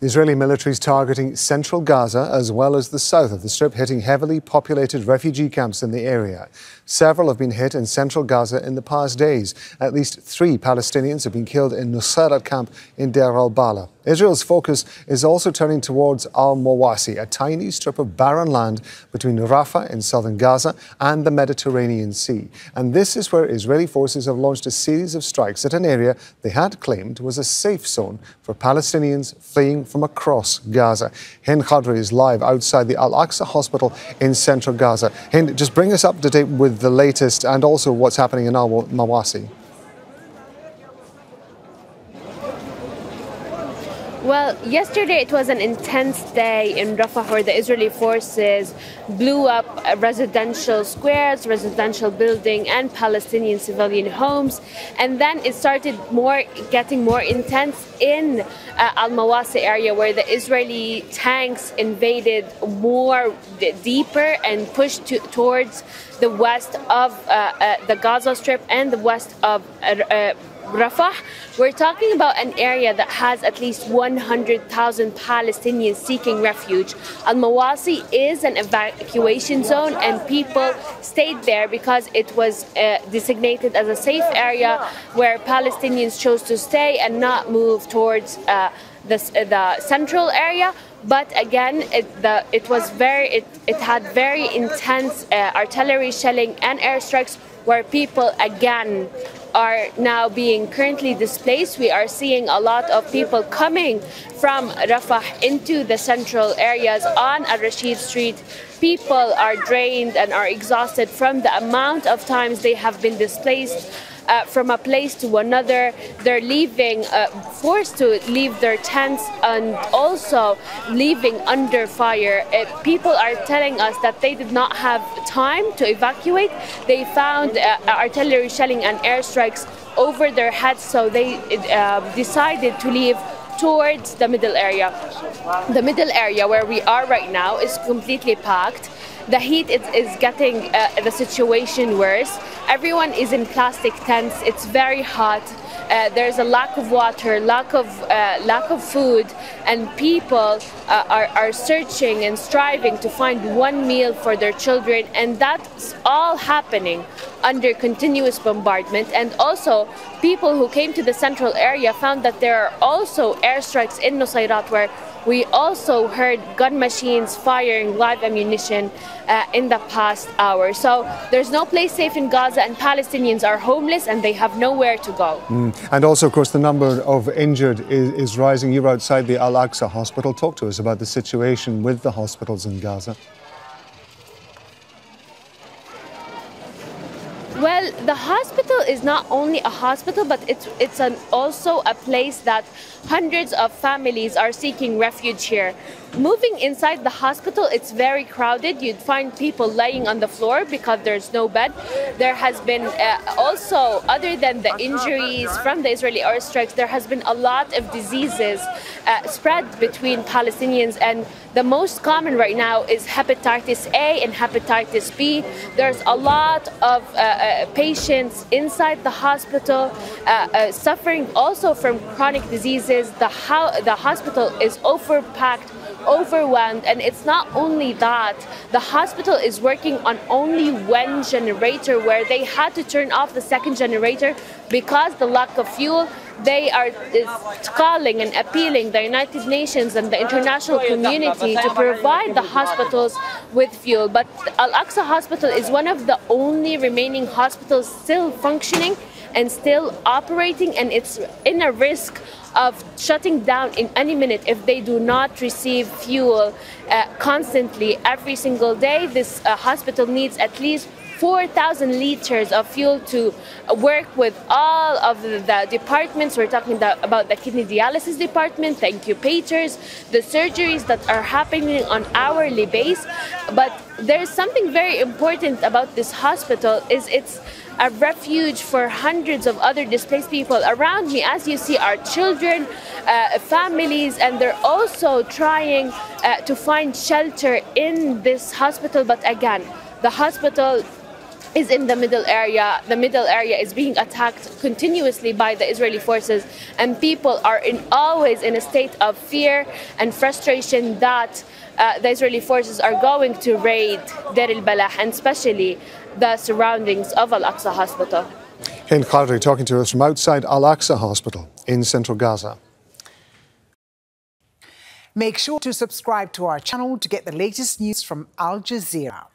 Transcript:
The Israeli military is targeting central Gaza as well as the south of the Strip, hitting heavily populated refugee camps in the area. Several have been hit in central Gaza in the past days. At least 3 Palestinians have been killed in Nuseirat camp in Deir al-Balah. Israel's focus is also turning towards al-Mawasi, a tiny strip of barren land between Rafah in southern Gaza and the Mediterranean Sea. And this is where Israeli forces have launched a series of strikes at an area they had claimed was a safe zone for Palestinians fleeing from across Gaza. Hind Khoudary is live outside the Al-Aqsa Hospital in central Gaza. Hind, just bring us up to date with the latest and also what's happening in al-Mawasi. Well, yesterday it was an intense day in Rafah where the Israeli forces blew up residential squares, residential buildings and Palestinian civilian homes. And then it started getting more intense in al-Mawasi area where the Israeli tanks invaded more deeper and pushed towards the west of the Gaza Strip and the west of Rafah. We're talking about an area that has at least 100,000 Palestinians seeking refuge. Al-Mawasi is an evacuation zone and people stayed there because it was designated as a safe area where Palestinians chose to stay and not move towards the central area. But again, it had very intense artillery shelling and airstrikes where people again are now being currently displaced. We are seeing a lot of people coming from Rafah into the central areas on Al-Rashid Street. People are drained and are exhausted from the amount of times they have been displaced from a place to another. They're leaving, forced to leave their tents and also leaving under fire. People are telling us that they did not have time to evacuate. They found artillery shelling and airstrikes over their heads, so they decided to leave towards the middle area. The middle area where we are right now is completely packed. The heat is getting the situation worse. Everyone is in plastic tents. It's very hot. There's a lack of water, lack of food, and people are searching and striving to find one meal for their children, and that's all happening under continuous bombardment. And also, people who came to the central area found that there are also airstrikes in Nuseirat where we also heard gun machines firing live ammunition in the past hour. So there's no place safe in Gaza, and Palestinians are homeless and they have nowhere to go. And also, of course, the number of injured is rising. You're outside the Al-Aqsa Hospital. Talk to us about the situation with the hospitals in Gaza. Well, the hospital is not only a hospital, but it's also a place that hundreds of families are seeking refuge here. Moving inside the hospital, it's very crowded. You'd find people laying on the floor because there's no bed. There has been also, other than the injuries from the Israeli airstrikes, there has been a lot of diseases spread between Palestinians, and the most common right now is hepatitis A and hepatitis B. There's a lot of patients inside the hospital suffering also from chronic diseases. The hospital is overpacked, overwhelmed, and it's not only that. The hospital is working on only one generator where they had to turn off the second generator because the lack of fuel. They are calling and appealing the United Nations and the international community to provide the hospitals with fuel. But Al-Aqsa Hospital is one of the only remaining hospitals still functioning and still operating, and it's in a risk of shutting down in any minute if they do not receive fuel constantly every single day. This hospital needs at least 4,000 liters of fuel to work with all of the departments. We're talking about the kidney dialysis department, the incubators, the surgeries that are happening on hourly basis. But there's something very important about this hospital is it's a refuge for hundreds of other displaced people. Around me, as you see, are children, families, and they're also trying to find shelter in this hospital. But again, the hospital is in the middle area. The middle area is being attacked continuously by the Israeli forces, and people are always in a state of fear and frustration that the Israeli forces are going to raid Deir el-Balah, and especially the surroundings of Al-Aqsa Hospital. Hind Khoudary talking to us from outside Al-Aqsa Hospital in central Gaza. Make sure to subscribe to our channel to get the latest news from Al Jazeera.